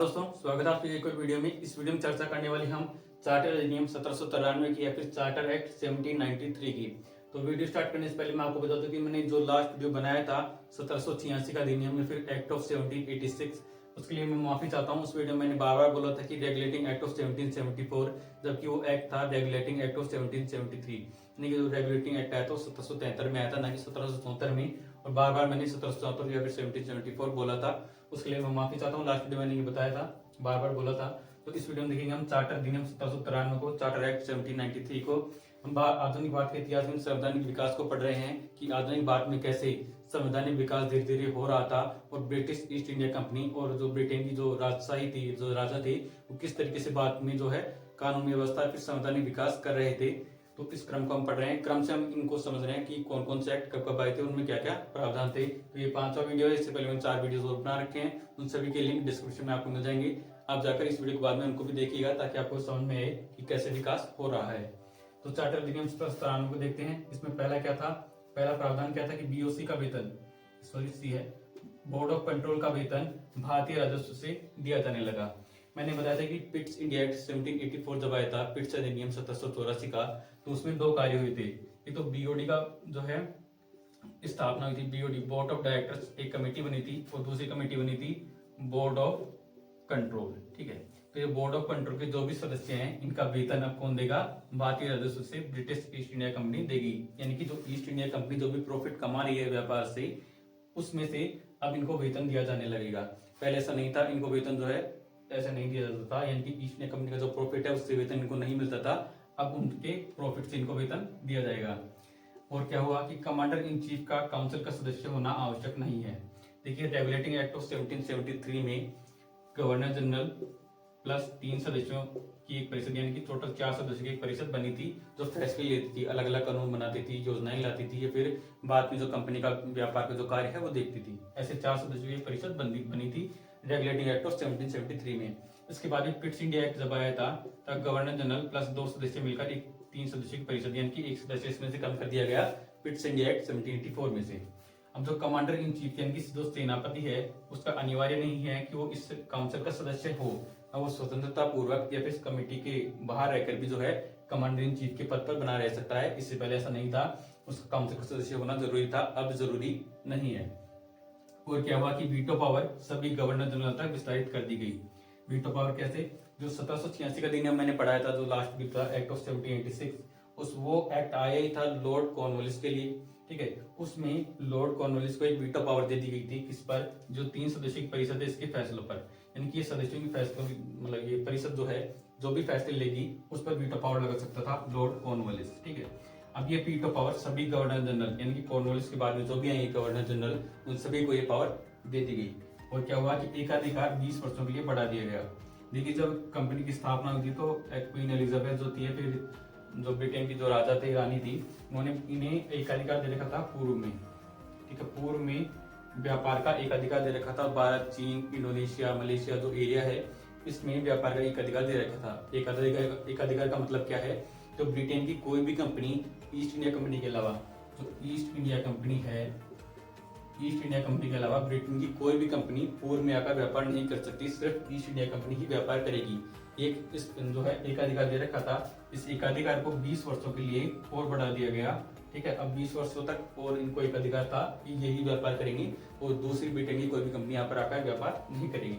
दोस्तों, स्वागत है आपके एक और वीडियो में। इस वीडियो में चर्चा करने वाले हम चार्टर अधिनियम 1793 की या फिर चार्टर एक्ट 1793 की। तो वीडियो स्टार्ट करने से पहले मैं आपको बता दूं कि मैंने जो लास्ट वीडियो बनाया था 1786 का अधिनियम या फिर एक्ट ऑफ 1786, उसके लिए मैं माफी चाहता हूं। उस वीडियो में मैंने बार बार बोला था कि रेगुलेटिंग एक्ट ऑफ 1774, जबकि वो एक्ट था रेगुलेटिंग एक्ट ऑफ 1773। यानी कि जो रेगुलेटिंग एक्ट आया था 1773 में आया था, ना कि 1774 में। और बार बार मैंने 1774 या फिर 1774 बोला था, उसके लिए मैं माफी चाहता हूँ। लास्ट वीडियो मैंने ये बताया था, बार बार बोला था। तो इस वीडियो में देखेंगे हम चार्टर अधिनियम 1793 को, चार्टर एक्ट 1793 को। हम आधुनिक भारत के इतिहास में संवैधानिक विकास को पढ़ रहे हैं कि आधुनिक भारत में कैसे संवैधानिक विकास धीरे धीरे हो रहा था, और ब्रिटिश ईस्ट इंडिया कंपनी और जो ब्रिटेन की जो राजशाही थी, जो राजा थे, वो किस तरीके से भारत में जो है कानून व्यवस्था फिर संवैधानिक विकास कर रहे थे। तो इस क्रम को हम पढ़ रहे हैं, क्रम से हम इनको समझ रहे हैं कि कौन कौन से एक्ट कब कब आए थे, उनमें क्या क्या प्रावधान थे। तो ये 5वां वीडियो है। इससे पहले मैंने 4 वीडियोस और बना रखे हैं, उन सभी के लिंक डिस्क्रिप्शन में आपको मिल जाएंगे। आप जाकर इस वीडियो के बाद में उनको भी देखिएगा, ताकि आपको समझ में आए कि कैसे विकास हो रहा है। तो चार्टर अधिनियम 1793 को देखते हैं। इसमें पहला क्या था, पहला प्रावधान क्या था कि बीओसी का वेतन, सॉरी सी है, बोर्ड ऑफ कंट्रोल का वेतन भारतीय राजस्व से दिया जाने लगा। मैंने बताया था कि पिट्स इंडिया एक्ट 1784 जब आया था, पिट्स अधिनियम 1784 का, तो उसमें 2 कार्य हुए थे। एक तो बीओडी का जो है स्थापना हुई थी, बीओडी बोर्ड ऑफ डायरेक्टर्स, एक कमेटी बनी थी, और दूसरी कमेटी बनी थी बोर्ड ऑफ कंट्रोल। ठीक है, तो ये बोर्ड ऑफ कंट्रोल के जो भी सदस्य हैं, इनका वेतन अब कौन देगा, भारतीय राजस्व से ब्रिटिश ईस्ट इंडिया कंपनी देगी। यानी कि जो ईस्ट इंडिया कंपनी जो भी प्रॉफिट कमा रही है व्यापार से, उसमें से अब इनको वेतन दिया जाने लगेगा। पहले ऐसा नहीं था, इनको वेतन जो है ऐसा नहीं दिया जाता था, यानी कि ईस्ट इंडिया कंपनी का जो प्रॉफिट है उससे वेतन इनको नहीं मिलता था। अब उनके प्रॉफिट से इनको वेतन दिया जाएगा। और क्या हुआ कि कमांडर इन चीफ का काउंसिल का सदस्य होना आवश्यक नहीं है। देखिए, रेगुलेटिंग एक्ट ऑफ 1773 में गवर्नर जनरल प्लस 3 सदस्यों की एक परिषद, यानी कि टोटल 4 सदस्यों की एक परिषद बनी थी, जो फैसले लेती थी, अलग अलग कानून बनाती थी, योजनाएं लाती थी, या फिर बाद में जो कंपनी का व्यापार का जो कार्य है वो देखती थी। ऐसे 4 सदस्यों की परिषद बनी थी रेगुलेटिंग एक्ट ऑफ 1773 में। इसके बाद में पिट्स इंडिया एक्ट जब आया था, तब गवर्नर जनरल प्लस 2 सदस्य मिलकर एक 3 सदस्यों की परिषद, यानी कि एक सदस्य इसमें से कम कर दिया गया पिट्स इंडिया एक्ट 1784 में से। अब जो कमांडर इन चीफ यानी कि जो सेनापति है, उसका अनिवार्य नहीं है कि वो इस काउंसिल का सदस्य हो। अब वो स्वतंत्रता पूर्वक या फिर इस कमेटी के बाहर रहकर भी जो है कमांडर इन चीफ के पद पर बना रह सकता है। इससे पहले ऐसा नहीं था, उसका काउंसिल का सदस्य होना जरूरी था, अब जरूरी नहीं है। और क्या हुआ कि वीटो पावर सभी गवर्नर जनरल तक विस्तारित कर दी गई। वीटो पावर कैसे, जो 1786 का अधिनियम मैंने पढ़ाया था, जो लास्ट भी था एक्ट ऑफ 1786, वो एक्ट आया ही था लॉर्ड कॉर्नवालिस के लिए। ठीक है, उसमें लॉर्ड कॉर्नवालिस को एक वीटो पावर दे दी गई थी, किस पर, जो 3 सदस्यों की परिषद है इसके फैसलों पर। यानी कि ये सदस्यों की फैसलों मतलब ये परिषद जो है, जो भी फैसले लेगी उस पर वीटो पावर लगा सकता था लॉर्ड कॉर्नवालिस। ठीक है, अब ये वीटो पावर सभी गवर्नर जनरल, यानी कि कॉर्नवालिस के बाद में जो भी आएंगे गवर्नर जनरल, उन सभी को ये पावर दे दी गई। और क्या हुआ कि एकाधिकार 20 वर्षों के लिए बढ़ा दिया गया। देखिए, जब कंपनी की स्थापना हुई थी तो क्वीन एलिजाबेथ जो थी, फिर जो ब्रिटेन की जो राजा थे, रानी थी, उन्होंने इन्हें एकाधिकार दे रखा था पूर्व में। ठीक है, पूर्व में व्यापार का एक अधिकार दे रखा था। भारत, चीन, इंडोनेशिया, मलेशिया जो एरिया है, इसमें व्यापार का एक अधिकार दे रखा था। एक अधिकार का मतलब क्या है, तो ब्रिटेन की कोई भी कंपनी ईस्ट इंडिया कंपनी के अलावा, जो ईस्ट इंडिया कंपनी है, ईस्ट इंडिया कंपनी के अलावा ब्रिटेन की कोई भी कंपनी पूर्व में आकर व्यापार नहीं कर सकती, सिर्फ ईस्ट इंडिया कंपनी ही व्यापार करेगी। एक इस जो है एकाधिकार दे रखा था, इस एकाधिकार को 20 वर्षों के लिए और बढ़ा दिया गया। ठीक है, अब 20 वर्षों तक और इनको एक अधिकार था कि यही व्यापार करेंगे, और दूसरी ब्रिटेन की कोई भी कंपनी यहाँ पर आकर व्यापार नहीं करेगी।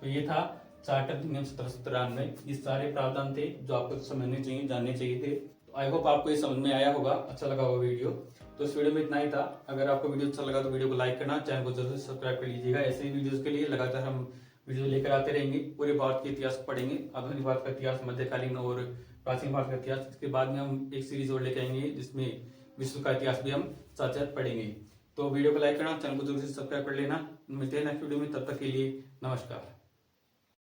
तो ये था चार्टर अधिनियम 1793। ये सारे प्रावधान थे जो आपको समझने चाहिए, जानने चाहिए थे। तो आई होप आपको ये समझ में आया होगा, अच्छा लगा होगा वीडियो। तो इस वीडियो में इतना ही था। अगर आपको वीडियो अच्छा लगा तो वीडियो को लाइक करना, चैनल को जरूर सब्सक्राइब कर लीजिएगा। ऐसे ही वीडियोस के लिए लगातार हम वीडियो लेकर आते रहेंगे। पूरे भारत के इतिहास पढ़ेंगे, आधुनिक भारत का इतिहास, मध्यकालीन और प्राचीन भारत का इतिहास। इसके बाद में हम एक सीरीज और लेकर आएंगे जिसमें विश्व का इतिहास भी हम साथ साथ पढ़ेंगे। तो वीडियो को लाइक करना, चैनल को जरूर से सब्सक्राइब कर लेना। मिलते हैं नेक्स्ट वीडियो में, तब तक के लिए नमस्कार।